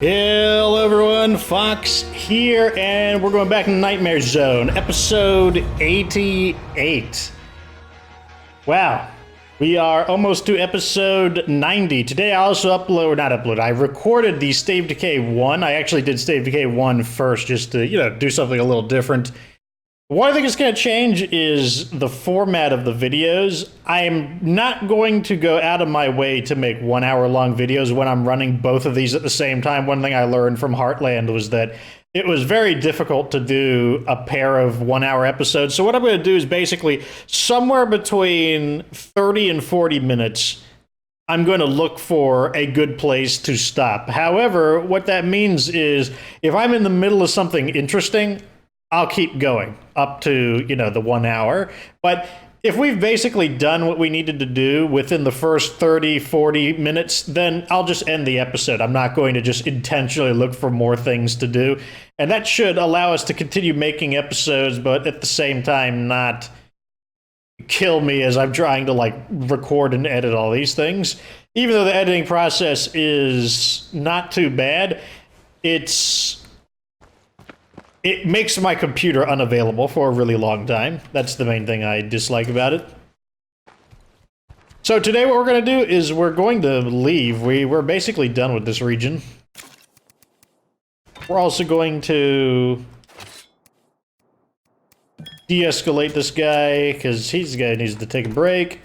Hello everyone, Fox here, and we're going back to Nightmare Zone, episode 88. Wow, we are almost to episode 90. Today I also I recorded the Stave Decay 1. I actually did Stave Decay 1 first just to, do something a little different. What I think is going to change is the format of the videos. I'm not going to go out of my way to make 1 hour long videos when I'm running both of these at the same time. One thing I learned from Heartland was that it was very difficult to do a pair of 1 hour episodes. So what I'm going to do is basically somewhere between 30 and 40 minutes, I'm going to look for a good place to stop. However, what that means is if I'm in the middle of something interesting, I'll keep going up to, the 1 hour. But if we've basically done what we needed to do within the first 30, 40 minutes, then I'll just end the episode. I'm not going to just intentionally look for more things to do. And that should allow us to continue making episodes, but at the same time not kill me as I'm trying to record and edit all these things. Even though the editing process is not too bad, it makes my computer unavailable for a really long time. That's the main thing I dislike about it. So today what we're going to do is we're going to leave. We're basically done with this region. We're also going to de-escalate this guy, because he's the guy who needs to take a break.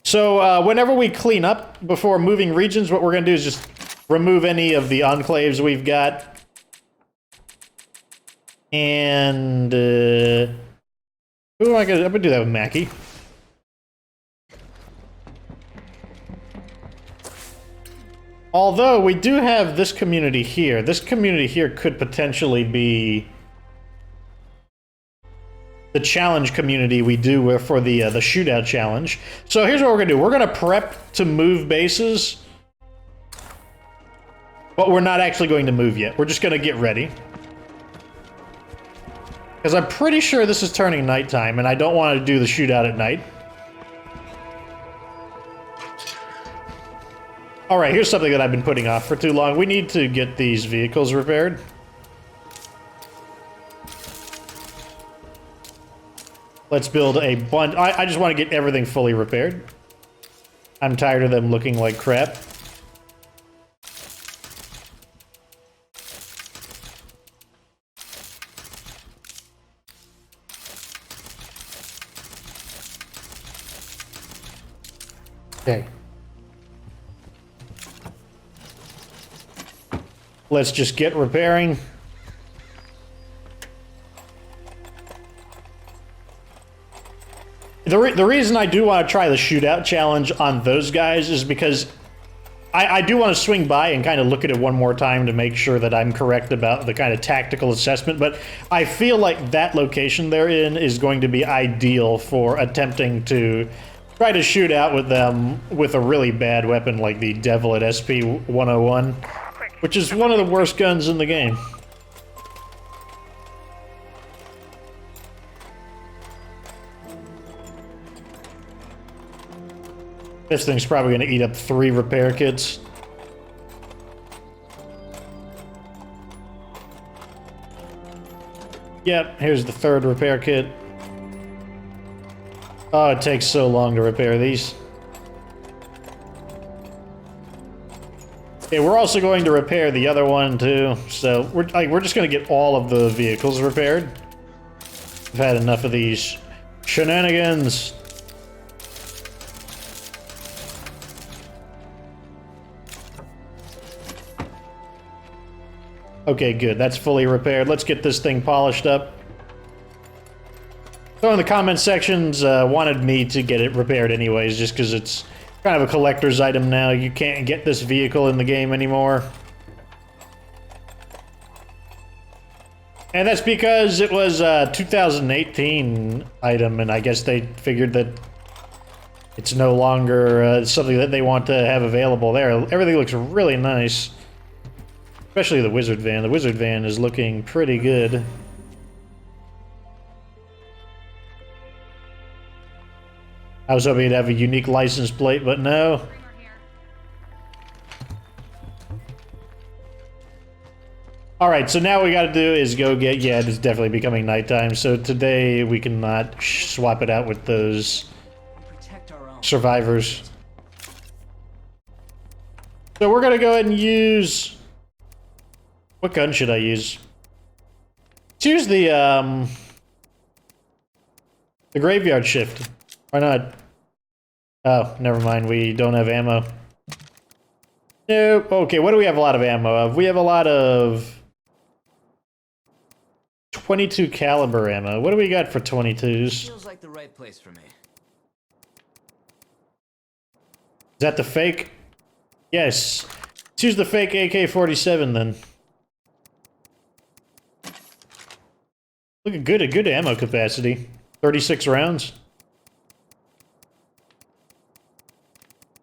So whenever we clean up before moving regions, what we're going to do is just remove any of the enclaves we've got. And who am I gonna do that with Mackie. Although we do have this community here. This community here could potentially be the challenge community we do for the shootout challenge. So here's what we're gonna do. We're gonna prep to move bases. But we're not actually going to move yet. We're just going to get ready. Because I'm pretty sure this is turning nighttime, and I don't want to do the shootout at night. Alright, here's something that I've been putting off for too long. We need to get these vehicles repaired. Let's build a bunch. I just want to get everything fully repaired. I'm tired of them looking like crap. Okay. Let's just get repairing. The reason I do want to try the shootout challenge on those guys is because I do want to swing by and kind of look at it one more time to make sure that I'm correct about the kind of tactical assessment, but I feel like that location they're in is going to be ideal for attempting to try to shoot out with them with a really bad weapon like the Devil at SP-101, which is one of the worst guns in the game. This thing's probably going to eat up 3 repair kits. Yep, here's the 3rd repair kit. Oh, it takes so long to repair these. Okay, we're also going to repair the other one too. So we're just going to get all of the vehicles repaired. We've had enough of these shenanigans. Okay, good. That's fully repaired. Let's get this thing polished up. So in the comment sections, wanted me to get it repaired anyways, just because it's kind of a collector's item now. You can't get this vehicle in the game anymore. And that's because it was a 2018 item, and I guess they figured that it's no longer something that they want to have available there. Everything looks really nice. Especially the wizard van. The wizard van is looking pretty good. I was hoping it'd have a unique license plate, but no. All right, so now what we got to do is go get. Yeah, it's definitely becoming nighttime. So today we cannot swap it out with those survivors. So we're gonna go ahead and use. What gun should I use? Let's use the graveyard shift. Why not? Oh, never mind. We don't have ammo. Nope. Okay, what do we have a lot of ammo of? We have a lot of 22 caliber ammo. What do we got for 22s? Feels like the right place for me. Is that the fake? Yes. Let's use the fake AK-47 then. Look at a good ammo capacity. 36 rounds.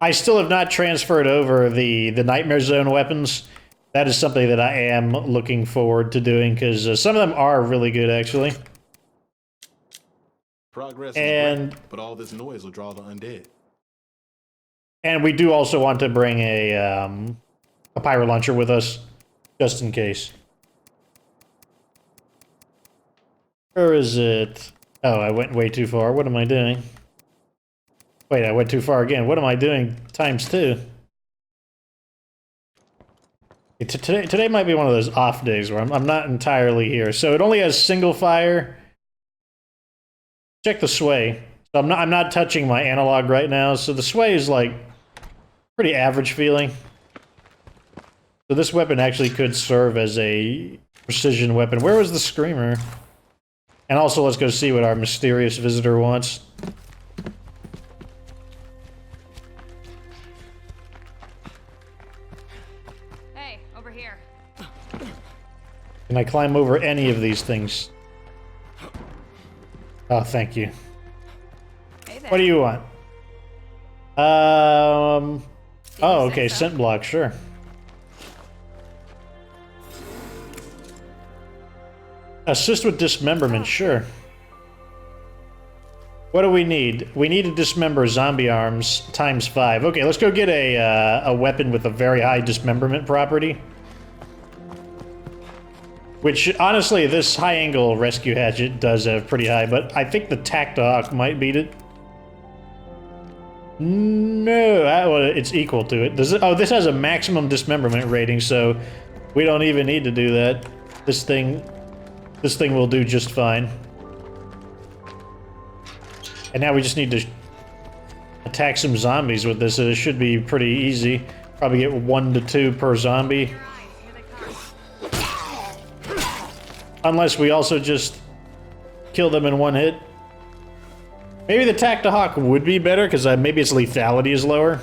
I still have not transferred over the Nightmare Zone weapons. That is something that I am looking forward to doing, because some of them are really good, actually. Progress is great, but all this noise will draw the undead. And we do also want to bring a pyro launcher with us, just in case. Where is it? Oh, I went way too far. What am I doing? Wait, I went too far again. What am I doing times 2? Today might be one of those off days where I'm not entirely here. So it only has single fire. Check the sway. So I'm not touching my analog right now. So the sway is like pretty average feeling. So this weapon actually could serve as a precision weapon. Where was the screamer? And also let's go see what our mysterious visitor wants. Can I climb over any of these things? Oh, thank you. Hey there. What do you want? Oh, okay, scent block, sure. Assist with dismemberment, sure. What do we need? We need to dismember zombie arms times 5. Okay, let's go get a weapon with a very high dismemberment property. Which, honestly, this high-angle rescue hatchet does have pretty high, but I think the Tactahawk might beat it. No, well, it's equal to it. Oh, this has a maximum dismemberment rating, so we don't even need to do that. This thing will do just fine. And now we just need to attack some zombies with this. It should be pretty easy. Probably get 1 to 2 per zombie. Unless we also just kill them in one hit. Maybe the Tactahawk would be better, because maybe its lethality is lower.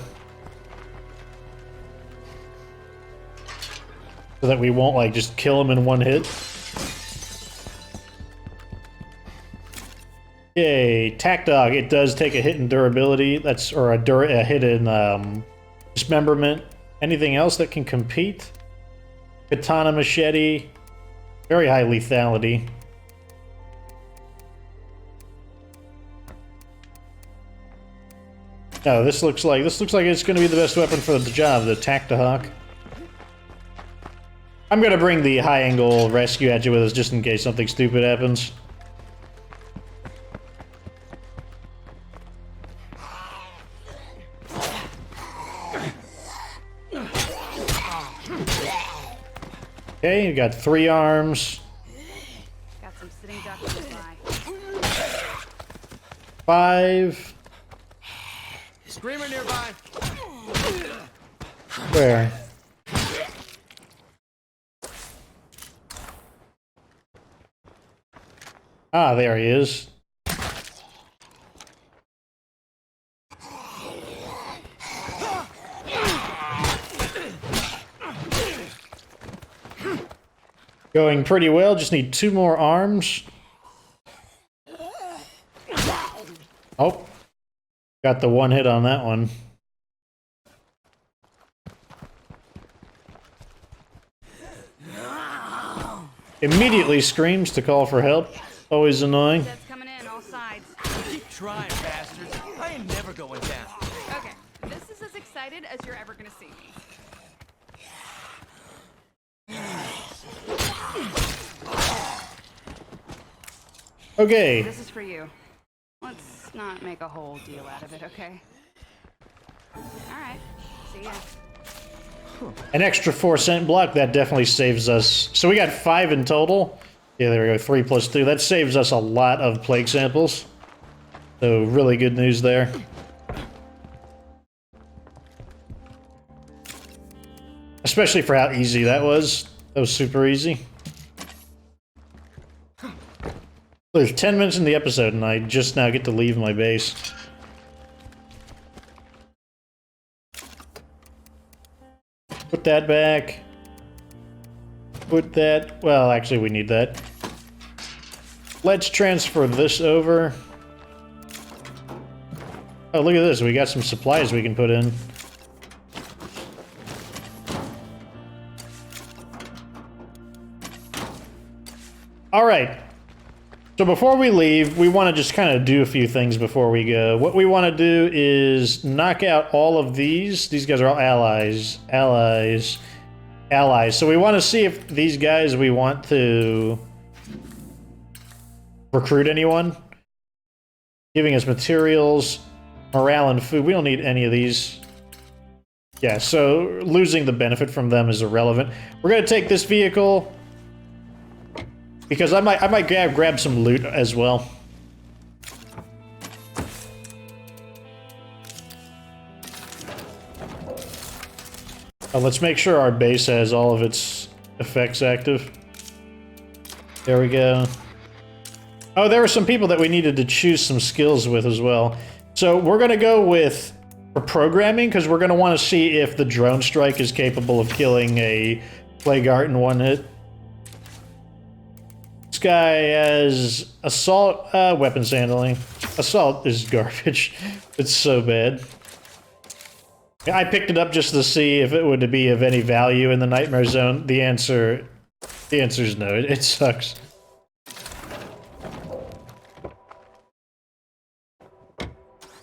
So that we won't, like, just kill them in one hit. Yay, Tactahawk. It does take a hit in durability. Or a hit in dismemberment. Anything else that can compete? Katana machete. Very high lethality. No, this looks like it's going to be the best weapon for the job, the Tactahawk. I'm going to bring the high-angle rescue hatchet with us just in case something stupid happens. Okay, you got 3 arms. Got some sitting ducks nearby. 5. Screamer nearby. Where? Ah, there he is. Going pretty well, just need 2 more arms. Oh. Got the 1 hit on that one. Immediately screams to call for help. Always annoying. That's coming in all sides. Keep trying, bastards. I ain't never going down. Okay, this is as excited as you're ever gonna see me. Okay. This is for you. Let's not make a whole deal out of it, okay? Alright. See ya. An extra 4-cent block, that definitely saves us. So we got 5 in total. Yeah, there we go, 3 plus 2. That saves us a lot of plague samples. So really good news there. Especially for how easy that was. That was super easy. There's 10 minutes in the episode and I just now get to leave my base. Put that back. Put that... Well, actually, we need that. Let's transfer this over. Oh, look at this. We got some supplies we can put in. Alright. So before we leave, we want to just kind of do a few things before we go. What we want to do is knock out all of these. These guys are all allies. Allies. Allies. So we want to see if these guys we want to recruit anyone. Giving us materials, morale, and food. We don't need any of these. Yeah, so losing the benefit from them is irrelevant. We're going to take this vehicle... Because I might grab some loot as well. Let's make sure our base has all of its effects active. There we go. Oh, there were some people that we needed to choose some skills with as well. So we're going to go with for programming, because we're going to want to see if the drone strike is capable of killing a plague art in one hit. This guy has assault, weapons handling. Assault is garbage. It's so bad. I picked it up just to see if it would be of any value in the Nightmare Zone. The answer is no. It sucks.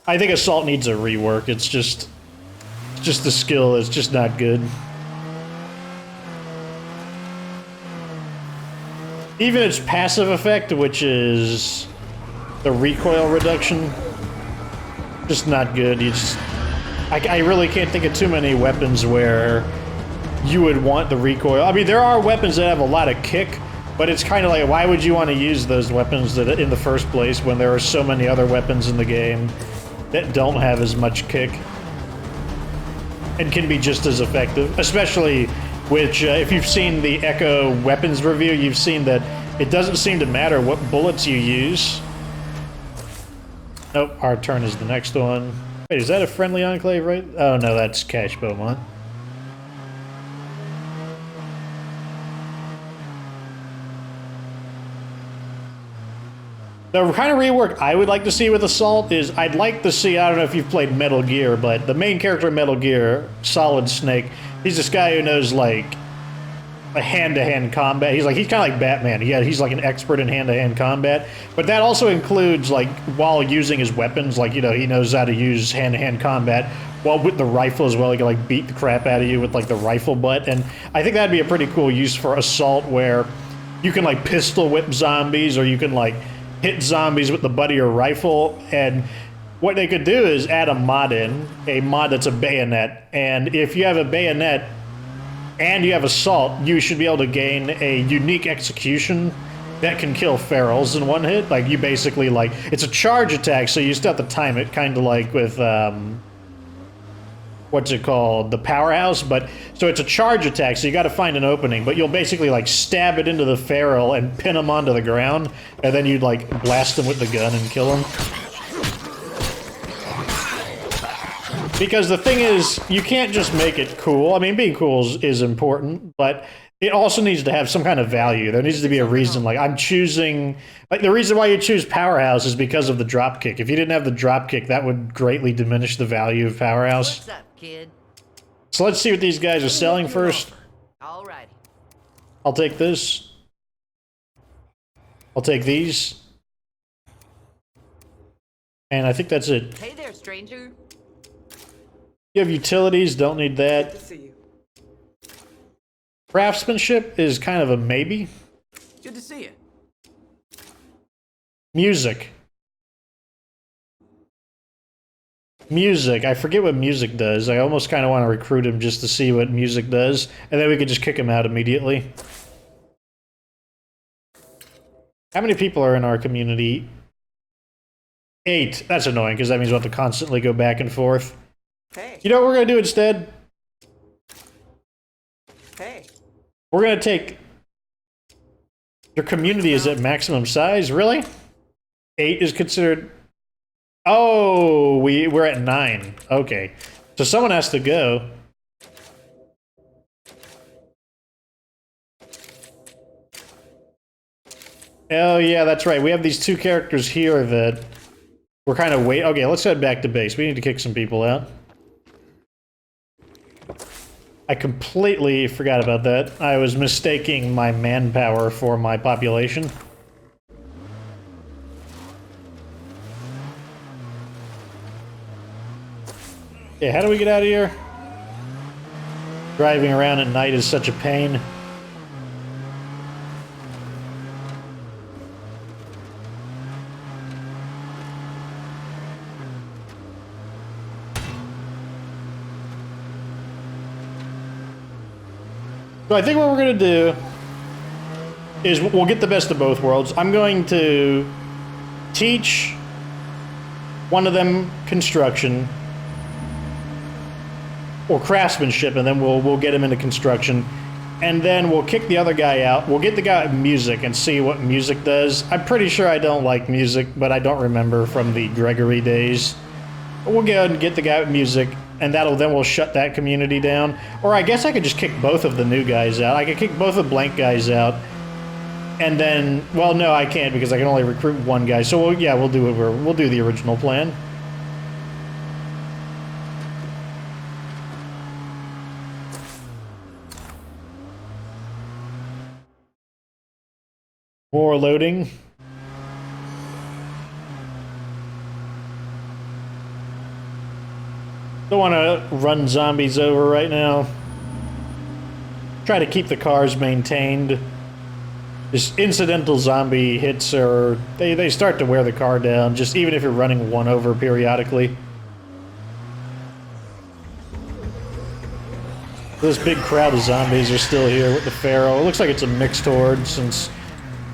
I think assault needs a rework. It's just the skill is just not good. Even its passive effect, which is the recoil reduction, just not good. You just, I really can't think of too many weapons where you would want the recoil. I mean, there are weapons that have a lot of kick, but it's kind of like, why would you want to use those weapons that in the first place when there are so many other weapons in the game that don't have as much kick and can be just as effective, especially which, if you've seen the Echo weapons review, you've seen that it doesn't seem to matter what bullets you use. Nope, our turn is the next one. Wait, is that a friendly enclave, right? Oh no, that's Cash Beaumont. The kind of rework I would like to see with Assault is, I'd like to see, I don't know if you've played Metal Gear, but the main character in Metal Gear, Solid Snake, he's this guy who knows, like, a hand-to-hand combat. He's kind of like Batman. Yeah, he's like an expert in hand-to-hand combat. But that also includes, like, while using his weapons, like, you know, he knows how to use hand-to-hand combat. While with the rifle as well, he can, like, beat the crap out of you with, like, the rifle butt. And I think that'd be a pretty cool use for Assault, where you can, like, pistol whip zombies, or you can, like, hit zombies with the butt of your rifle. And what they could do is add a mod in, a mod that's a bayonet. And if you have a bayonet and you have Assault, you should be able to gain a unique execution that can kill ferals in one hit. Like, you basically, like, it's a charge attack, so you still have to time it, kind of like with, what's it called? The Powerhouse, but, so it's a charge attack, so you gotta find an opening, but you'll basically, like, stab it into the feral and pin them onto the ground, and then you'd, like, blast them with the gun and kill them. Because the thing is, you can't just make it cool. I mean, being cool is important, but it also needs to have some kind of value. There needs to be a reason, like, I'm choosing... Like, the reason why you choose Powerhouse is because of the dropkick. If you didn't have the dropkick, that would greatly diminish the value of Powerhouse. What's up, kid? So let's see what these guys are selling first. Alrighty. I'll take this. I'll take these. And I think that's it. Hey there, stranger. You have utilities, don't need that. Good to see you. Craftsmanship is kind of a maybe. Good to see you. Music. Music. I forget what music does. I almost kind of want to recruit him just to see what music does, and then we could just kick him out immediately. How many people are in our community? 8. That's annoying, because that means we'll have to constantly go back and forth. Hey. You know what we're going to do instead? Hey. We're going to take... Your community is at maximum size? Really? 8 is considered... Oh, we're at 9. Okay. So someone has to go. Oh, yeah, that's right. We have these 2 characters here that we're kind of wait. Okay, let's head back to base. We need to kick some people out. I completely forgot about that. I was mistaking my manpower for my population. Okay, how do we get out of here? Driving around at night is such a pain. So I think what we're going to do is we'll get the best of both worlds. I'm going to teach one of them construction or craftsmanship, and then we'll get him into construction, and then we'll kick the other guy out. We'll get the guy at music and see what music does. I'm pretty sure I don't like music, but I don't remember from the Gregory days. We'll go ahead and get the guy with music, and then we'll shut that community down. Or I guess I could just kick both of the new guys out. I could kick both of the blank guys out, and then, well, no, I can't because I can only recruit one guy. So we'll do the original plan. More loading. Don't want to run zombies over right now. Try to keep the cars maintained. Just incidental zombie hits are... They start to wear the car down, just even if you're running one over periodically. This big crowd of zombies are still here with the Pharaoh. It looks like it's a mixed horde since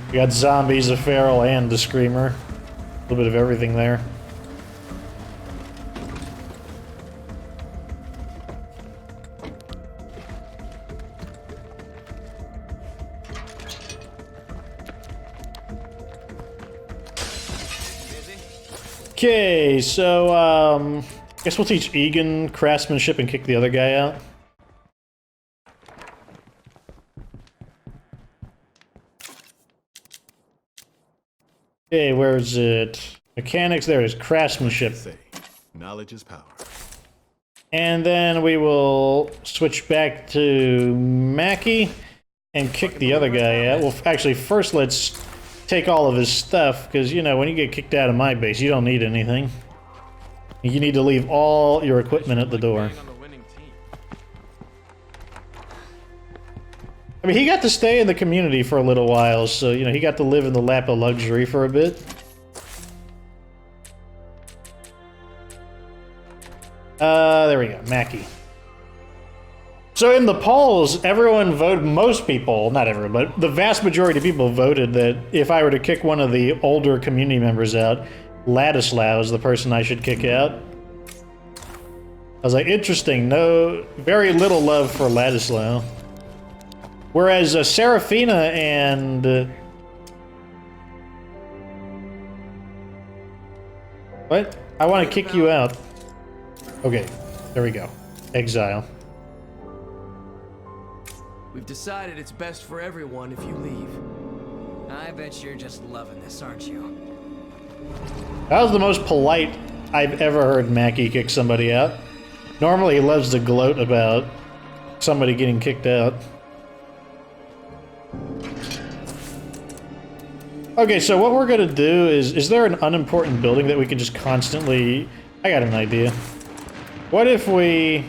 we got zombies, a Feral, and the Screamer. A little bit of everything there. Okay, so, I guess we'll teach Egan craftsmanship and kick the other guy out. Okay, where is it? Mechanics, there it is. Craftsmanship. Knowledge is power. And then we will switch back to Mackie and kick the other guy out. Well, actually, first let's take all of his stuff, because, you know, when you get kicked out of my base, you don't need anything. You need to leave all your equipment at the door. I mean, he got to stay in the community for a little while, so, you know, he got to live in the lap of luxury for a bit. There we go, Mackie. So in the polls, everyone voted, most people, not everyone, but the vast majority of people voted that if I were to kick one of the older community members out, Ladislaw is the person I should kick out. I was like, interesting, very little love for Ladislaw. Whereas Serafina and... what? I want to kick you out. Okay, there we go. Exile. We've decided it's best for everyone if you leave. I bet you're just loving this, aren't you? That was the most polite I've ever heard Mackie kick somebody out. Normally he loves to gloat about somebody getting kicked out. Okay, so what we're gonna do is there an unimportant building that we can just constantly... I got an idea. What if we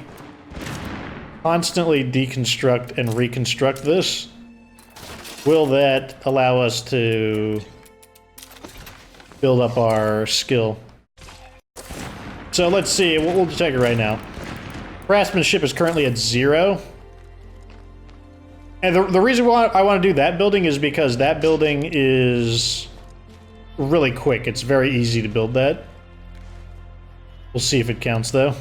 constantly deconstruct and reconstruct this? Will that allow us to build up our skill. So let's see, we'll check it right now. Craftsmanship is currently at 0. And the reason why I want to do that building is because that building is really quick. It's very easy to build that. We'll see if it counts, though.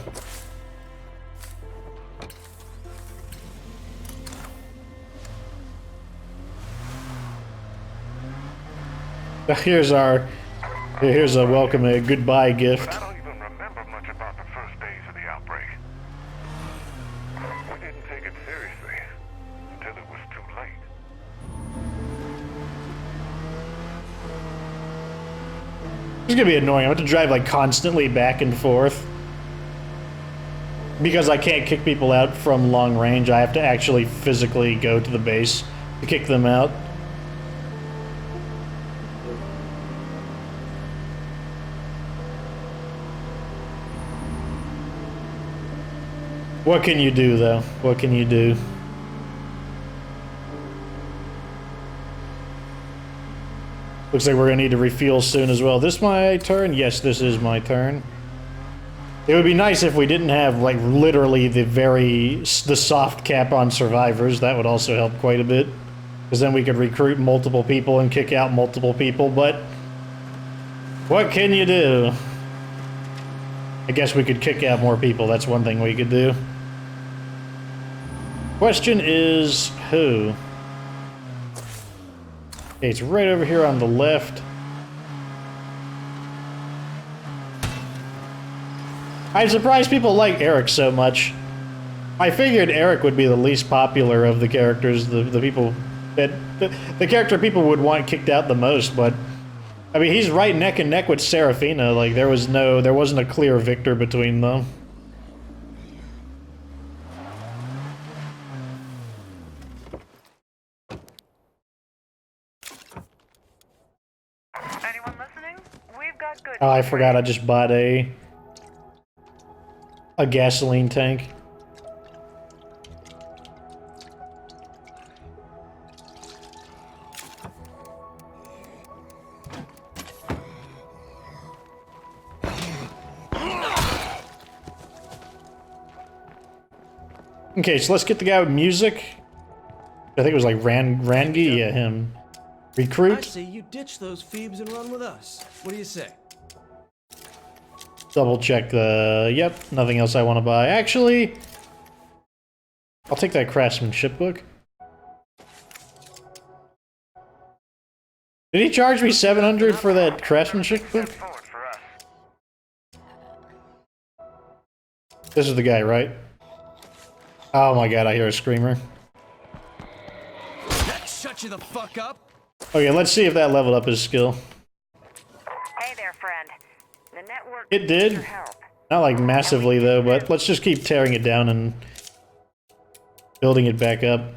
Here's a welcome, a goodbye gift. I don't even remember much about the first days of the outbreak. We didn't take it seriously until it was too late. It's gonna be annoying. I have to drive like constantly back and forth. Because I can't kick people out from long range, I have to actually physically go to the base to kick them out. What can you do, though? What can you do? Looks like we're gonna need to refuel soon as well. This my turn? Yes, this is my turn. It would be nice if we didn't have, like, literally the soft cap on survivors. That would also help quite a bit. Because then we could recruit multiple people and kick out multiple people, but... what can you do? I guess we could kick out more people. That's one thing we could do. Question is, who? Okay, it's right over here on the left. I'm surprised people like Eric so much. I figured Eric would be the least popular of the characters, the people that... the character people would want kicked out the most, but... I mean, he's right neck and neck with Serafina. Like, there wasn't a clear victor between them. Anyone listening? We've got good. Oh, I forgot I just bought a gasoline tank. Okay, so let's get the guy with music. I think it was like Rangi, yeah, him. I Recruit. say you ditch those Phoebes and run with us. What do you say? Double check the... Yep, nothing else I want to buy. Actually, I'll take that craftsmanship book. Did he charge me 700 for that craftsmanship book? Forward for us. This is the guy, right? Oh my god, I hear a screamer. That shut you the fuck up. Okay, let's see if that leveled up his skill. Hey there, friend. The network It needs did. your help. Not like massively though, but let's just keep tearing it down and building it back up.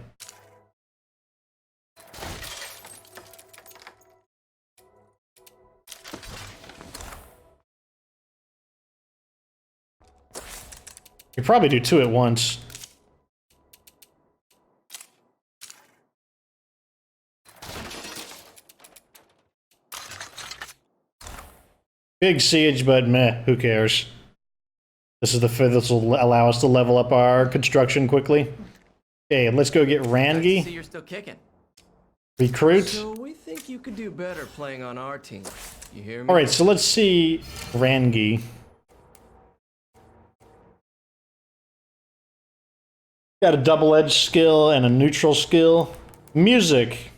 You probably do 2 at once. Big siege, but meh, who cares? This will allow us to level up our construction quickly. Okay, let's go get See, Rangi. you're still kicking. Recruit. So we think you could do better playing on our team. You hear me? Alright, so let's see Rangi. Got a double-edged skill and a neutral skill. Music.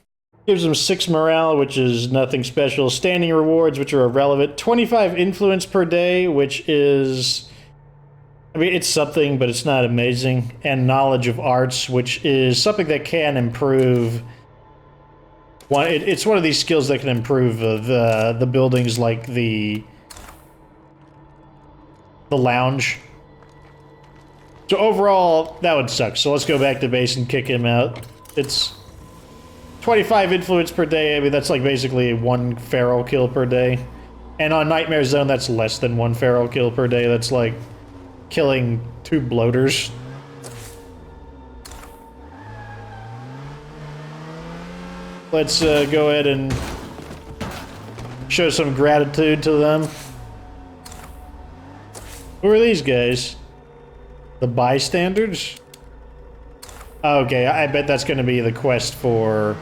Gives him 6 morale, which is nothing special. Standing rewards, which are irrelevant. 25 influence per day, which is... I mean, it's something, but it's not amazing. And knowledge of arts, which is something that can improve... It's one of these skills that can improve the buildings, like the lounge. So overall, that would suck. So let's go back to base and kick him out. It's 25 influence per day. I mean, that's like basically 1 feral kill per day. And on Nightmare Zone, that's less than 1 feral kill per day. That's like killing 2 bloaters. Let's go ahead and show some gratitude to them. Who are these guys? The bystanders? Okay, I bet that's gonna be the quest for...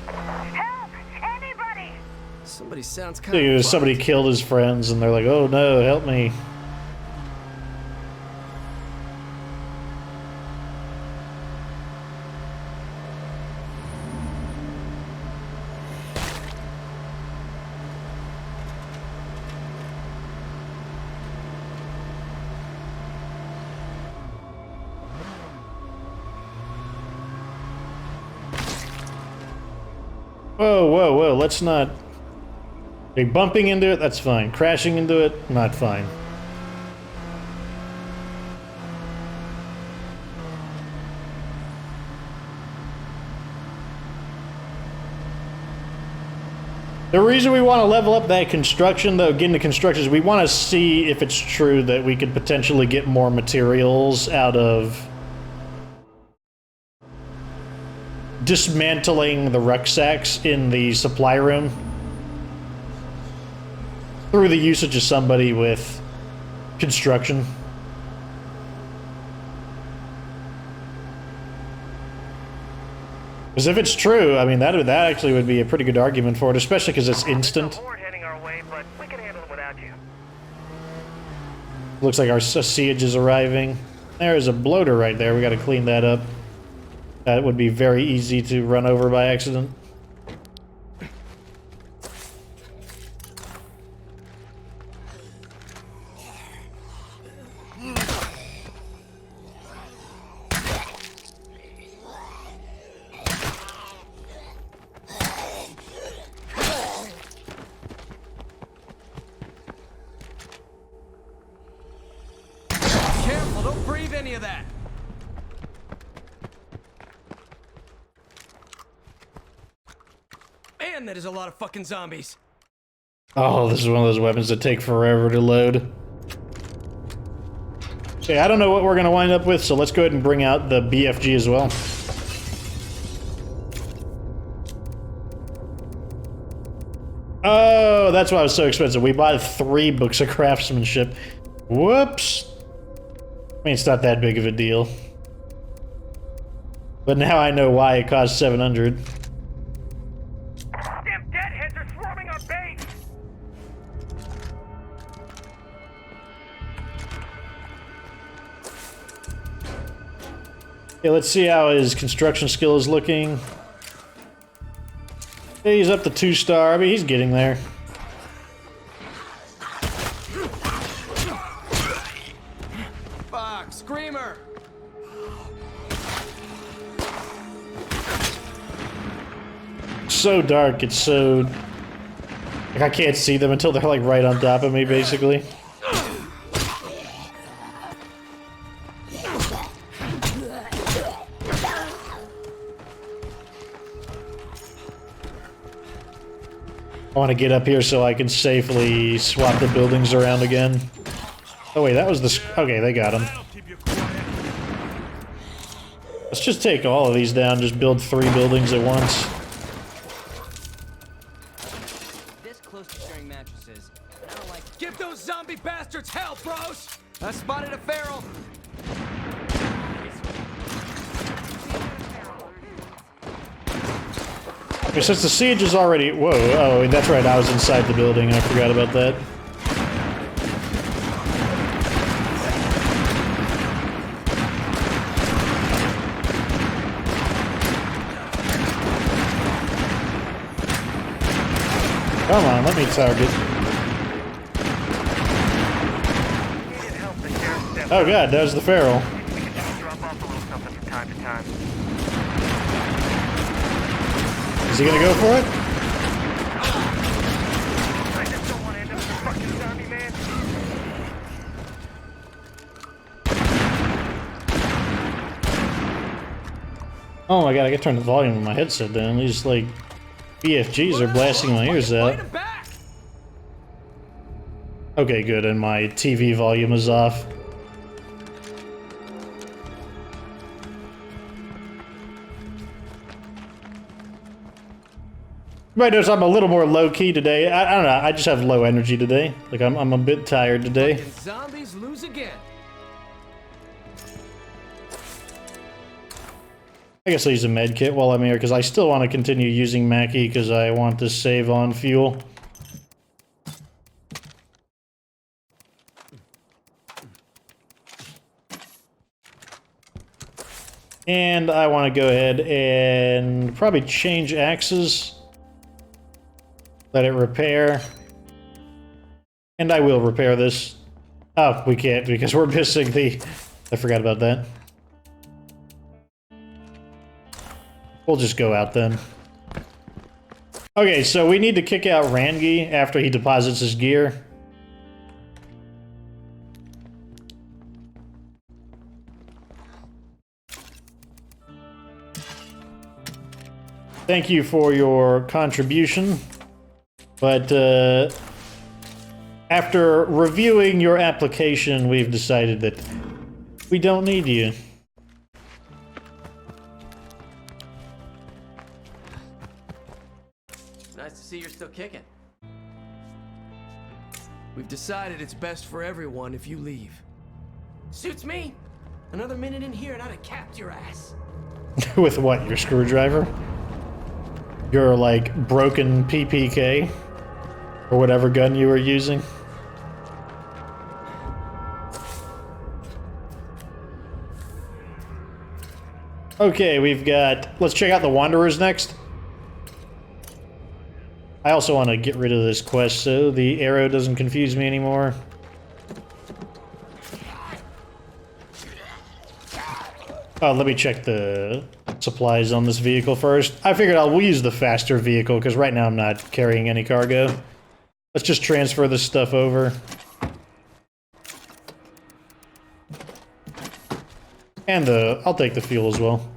Help! Anybody! Somebody sounds kind of Somebody killed his friends and they're like, oh no, help me. Whoa, whoa, whoa, let's not... Okay, bumping into it, that's fine. Crashing into it, not fine. The reason we want to level up that construction, though, getting the construction, is we want to see if it's true that we could potentially get more materials out of dismantling the rucksacks in the supply room through the usage of somebody with construction. Because if it's true, I mean, that actually would be a pretty good argument for it, especially because it's instant. Horde heading our way, but we can handle it without you. Looks like our siege is arriving. There's a bloater right there. We got to clean that up. That would be very easy to run over by accident. Careful, don't breathe any of that. Man, that is a lot of fucking zombies. Oh, this is one of those weapons that take forever to load. Okay, I don't know what we're going to wind up with, so let's go ahead and bring out the BFG as well. Oh, that's why it was so expensive. We bought 3 books of craftsmanship. Whoops. I mean, it's not that big of a deal. But now I know why it cost 700. Damn deadheads are swarming our base! Okay, let's see how his construction skill is looking. Yeah, he's up to 2-star. I mean, he's getting there. Fuck, Screamer! So dark, it's so... Like, I can't see them until they're, like, right on top of me, basically. I want to get up here so I can safely swap the buildings around again. Oh wait, that was the... Okay, they got him. Let's just take all of these down, just build 3 buildings at once. This close to sharing mattresses. I don't like. Give those zombie bastards hell, bros! I spotted a feral. Okay, since the siege is already... Whoa, oh, that's right, I was inside the building and I forgot about that. Come on, let me target. Oh god, there's the feral. We can just drop off a little something from time to time. Is he gonna go for it? I just don't want to end up as a fucking zombie, man. Oh my god, I gotta turn the volume of my headset down. These, like, BFGs are blasting my ears out. Fight him back! Okay, good, and my TV volume is off. You might notice I'm a little more low-key today. I don't know, I just have low energy today. Like, I'm a bit tired today. Fucking zombies lose again. I guess I'll use a med kit while I'm here, because I still want to continue using Mackie, because I want to save on fuel. And I want to go ahead and probably change axes. Let it repair. And I will repair this. Oh, we can't because we're missing the... I forgot about that. We'll just go out then. Okay, so we need to kick out Rangi after he deposits his gear. Thank you for your contribution, but after reviewing your application, we've decided that we don't need you. Nice to see you're still kicking. We've decided it's best for everyone if you leave. Suits me. Another minute in here and I'd have capped your ass. With what, your screwdriver? Your, like, broken PPK? Or whatever gun you were using? Okay, we've got... Let's check out the Wanderers next. I also want to get rid of this quest so the arrow doesn't confuse me anymore. Oh, let me check the supplies on this vehicle first. I figured we'll use the faster vehicle, because right now I'm not carrying any cargo. Let's just transfer this stuff over. And I'll take the fuel as well.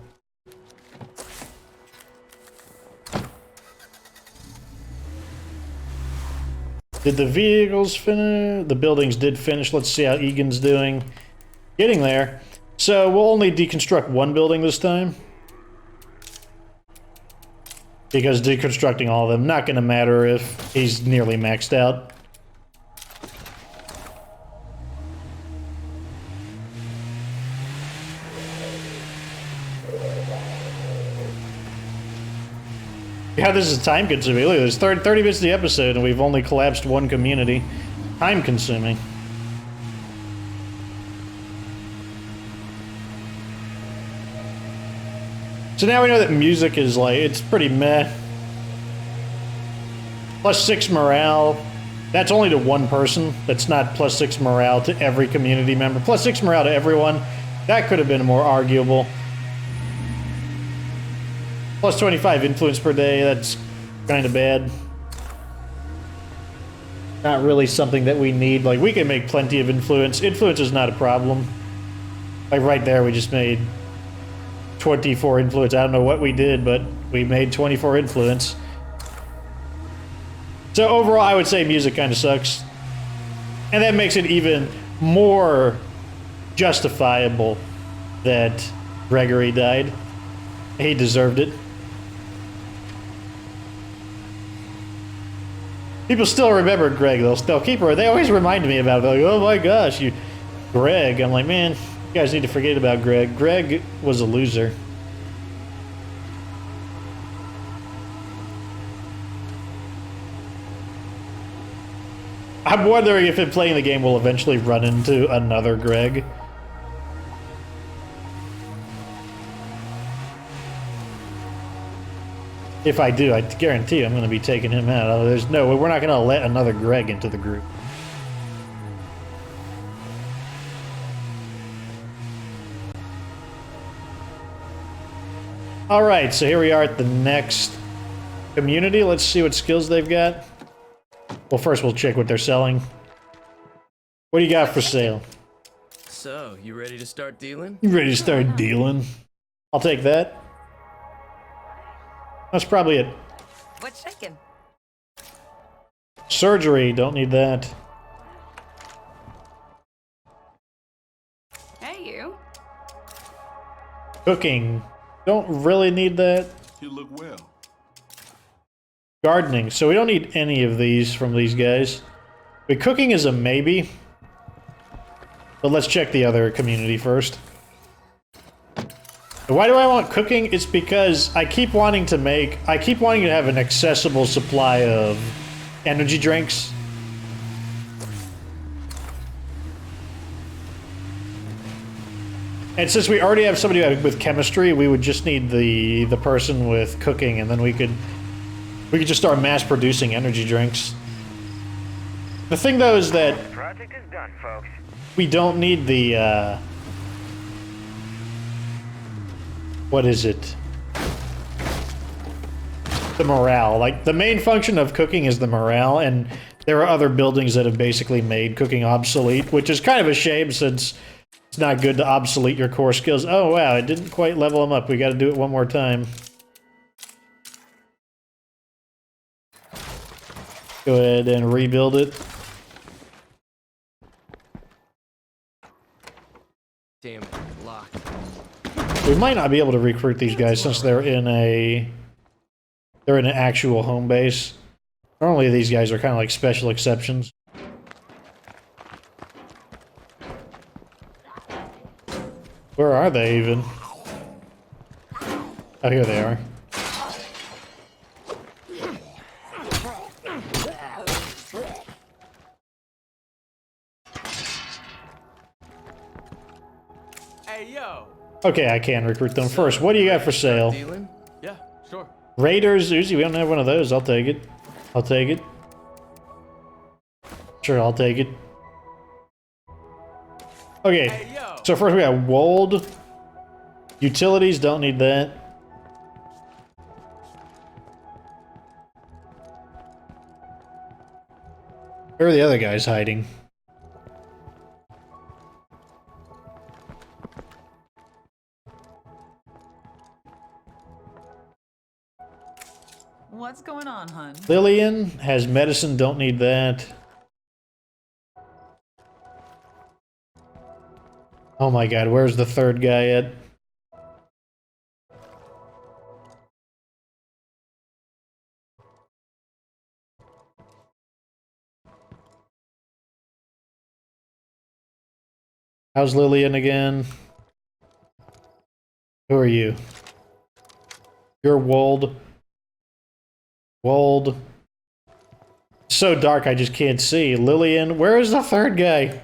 Did the vehicles finish? The buildings did finish. Let's see how Egan's doing. Getting there. So we'll only deconstruct one building this time. Because deconstructing all of them, not going to matter if he's nearly maxed out. Yeah, this is time consuming. Look, there's 30 minutes of the episode and we've only collapsed one community. Time consuming. So now we know that music is like, it's pretty meh. +6 morale. That's only to one person. That's not +6 morale to every community member. +6 morale to everyone. That could have been more arguable. +25 influence per day. That's kind of bad. Not really something that we need. Like, we can make plenty of influence. Influence is not a problem. Like, right there, we just made 24 influence. I don't know what we did, but we made 24 influence. So overall, I would say music kind of sucks. And that makes it even more justifiable that Gregory died. He deserved it. People still remember Greg. They'll keep her. They always remind me about it. They're like, oh my gosh, Greg. I'm like, man, you guys need to forget about Greg. Greg was a loser. I'm wondering if in playing the game we'll eventually run into another Greg. If I do, I guarantee I'm going to be taking him out. There's no way. We're not going to let another Greg into the group. Alright, so here we are at the next community. Let's see what skills they've got. Well, first we'll check what they're selling. What do you got for sale? So, you ready to start dealing? You ready to start dealing? I'll take that. That's probably it. What's shaking? Surgery, don't need that. Hey, you. Cooking, don't really need that. You look well. Gardening. So we don't need any of these from these guys. But cooking is a maybe. But let's check the other community first. Why do I want cooking? It's because I keep wanting to have an accessible supply of energy drinks. And since we already have somebody with chemistry, we would just need the person with cooking, and then we could just start mass producing energy drinks. The thing though is that Project is done, folks. we don't need the what is it? The morale. Like, the main function of cooking is the morale, and there are other buildings that have basically made cooking obsolete, which is kind of a shame since it's not good to obsolete your core skills. Oh wow, it didn't quite level them up. We gotta do it one more time. Go ahead and rebuild it. Damn it, locked. We might not be able to recruit these guys since they're in an actual home base. Normally these guys are kind of like special exceptions. Where are they even? Oh, here they are. Hey, yo! Okay, I can recruit them first. What do you got for sale? Dealing? Yeah, sure. Raiders, Uzi, we don't have one of those. I'll take it. I'll take it. Sure, I'll take it. Okay, Hey, yo! so first we got Wold. Utilities, don't need that. Where are the other guys hiding? What's going on, hun? Lillian has medicine, don't need that. Oh my god, where's the third guy at? How's Lillian again? Who are you? You're Wold. Wold. It's so dark I just can't see. Lillian, where is the third guy?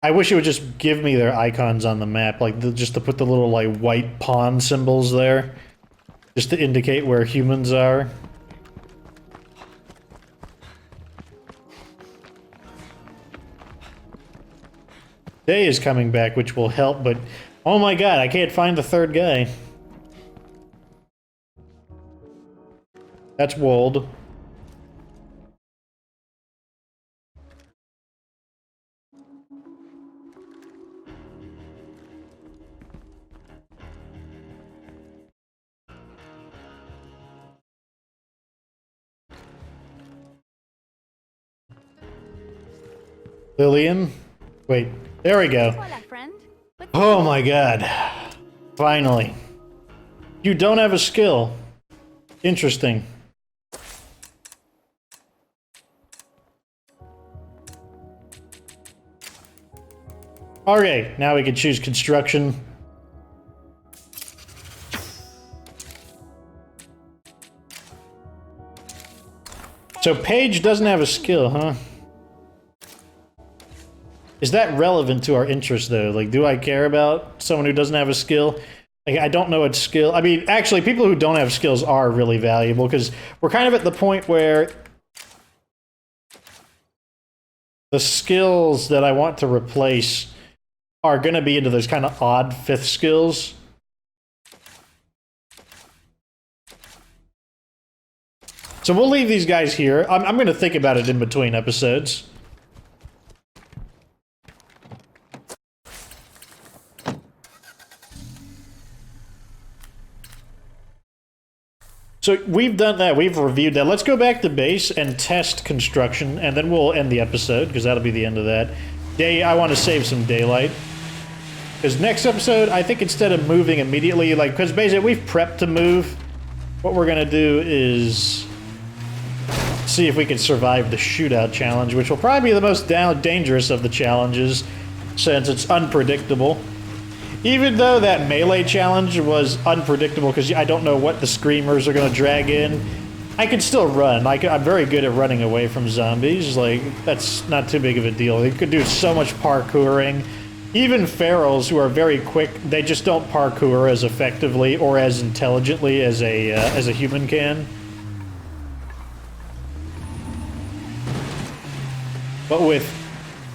I wish it would just give me their icons on the map, like just to put the little like white pawn symbols there, just to indicate where humans are. Day is coming back, which will help, but oh my god, I can't find the third guy. That's Wold. Lillian? Wait, there we go. Hola, friend. Oh my god. Finally. You don't have a skill. Interesting. Okay, now we can choose construction. So Paige doesn't have a skill, huh? Is that relevant to our interest, though? Like, do I care about someone who doesn't have a skill? Like, I don't know what skill... I mean, actually, people who don't have skills are really valuable, because we're kind of at the point where the skills that I want to replace are going to be into those kind of odd fifth skills. So we'll leave these guys here. I'm going to think about it in between episodes. So we've done that. We've reviewed that. Let's go back to base and test construction, and then we'll end the episode, because that'll be the end of that. I want to save some daylight. Because next episode, I think instead of moving immediately, like, because basically we've prepped to move, what we're going to do is see if we can survive the shootout challenge, which will probably be the most dangerous of the challenges, since it's unpredictable. Even though that melee challenge was unpredictable, because I don't know what the screamers are going to drag in, I can still run. I'm very good at running away from zombies. Like, that's not too big of a deal. You could do so much parkouring. Even ferals, who are very quick, they just don't parkour as effectively or as intelligently as a human can. But with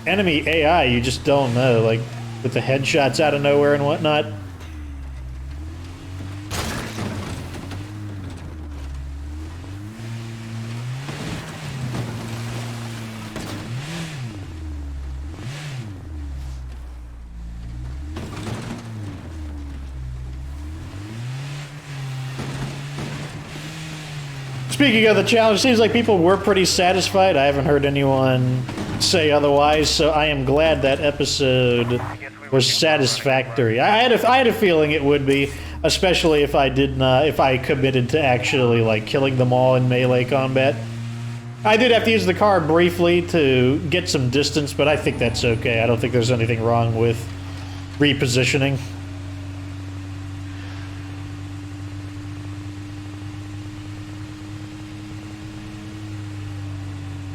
enemy AI, you just don't know, like, with the headshots out of nowhere and whatnot. Speaking of the challenge, seems like people were pretty satisfied. I haven't heard anyone say otherwise, so I am glad that episode was satisfactory. I had a feeling it would be, especially if I committed to actually like killing them all in melee combat. I did have to use the car briefly to get some distance, but I think that's okay. I don't think there's anything wrong with repositioning.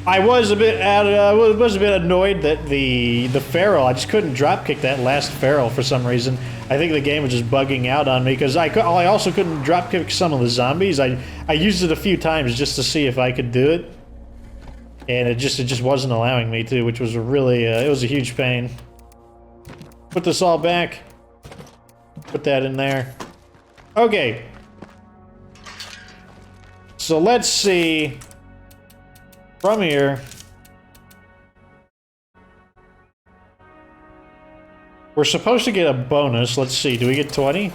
I was a bit annoyed that the feral, I just couldn't dropkick that last feral for some reason. I think the game was just bugging out on me because I also couldn't dropkick some of the zombies. I used it a few times just to see if I could do it, and it just wasn't allowing me to, which was really it was a huge pain. Put this all back. Put that in there. Okay. So let's see. From here, we're supposed to get a bonus. Let's see, do we get 20? Yeah,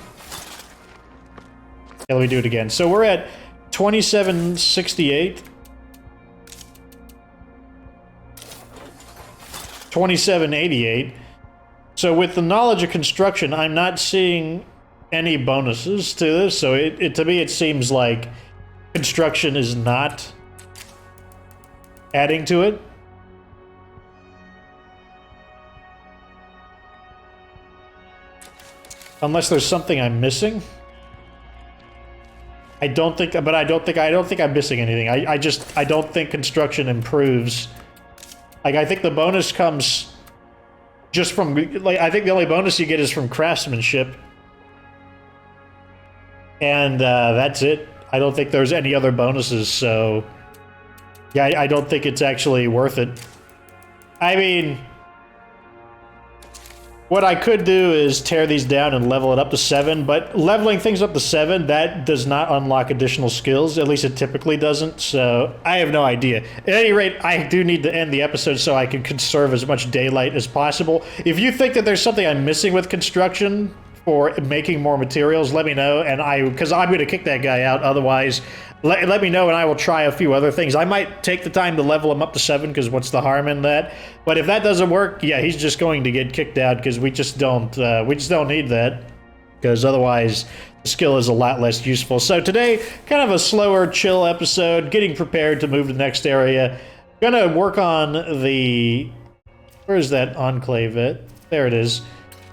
let me do it again. So we're at 2768. 2788. So with the knowledge of construction, I'm not seeing any bonuses to this. So to me, it seems like construction is not adding to it. Unless there's something I'm missing. I don't think I'm missing anything. I don't think construction improves. Like, I think the bonus comes just from, like, I think the only bonus you get is from craftsmanship. And that's it. I don't think there's any other bonuses, so yeah, I don't think it's actually worth it. I mean, what I could do is tear these down and level it up to 7, but leveling things up to 7, that does not unlock additional skills. At least it typically doesn't, so I have no idea. At any rate, I do need to end the episode so I can conserve as much daylight as possible. If you think that there's something I'm missing with construction for making more materials, let me know, and because I'm going to kick that guy out, otherwise let me know and I will try a few other things. I might take the time to level him up to 7, because what's the harm in that? But if that doesn't work, yeah, he's just going to get kicked out, because we just don't need that, because otherwise the skill is a lot less useful. So today, kind of a slower, chill episode, getting prepared to move to the next area. Gonna work on the, where's that enclave at? There it is.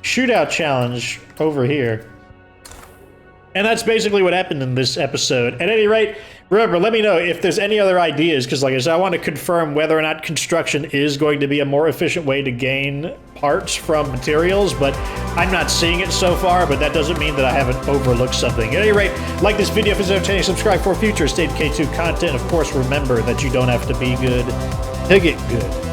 Shootout challenge over here. And that's basically what happened in this episode. At any rate, remember, let me know if there's any other ideas, because like I said, I want to confirm whether or not construction is going to be a more efficient way to gain parts from materials, but I'm not seeing it so far, but that doesn't mean that I haven't overlooked something. At any rate, like this video if it's entertaining, subscribe for future State K2 content. Of course, remember that you don't have to be good to get good.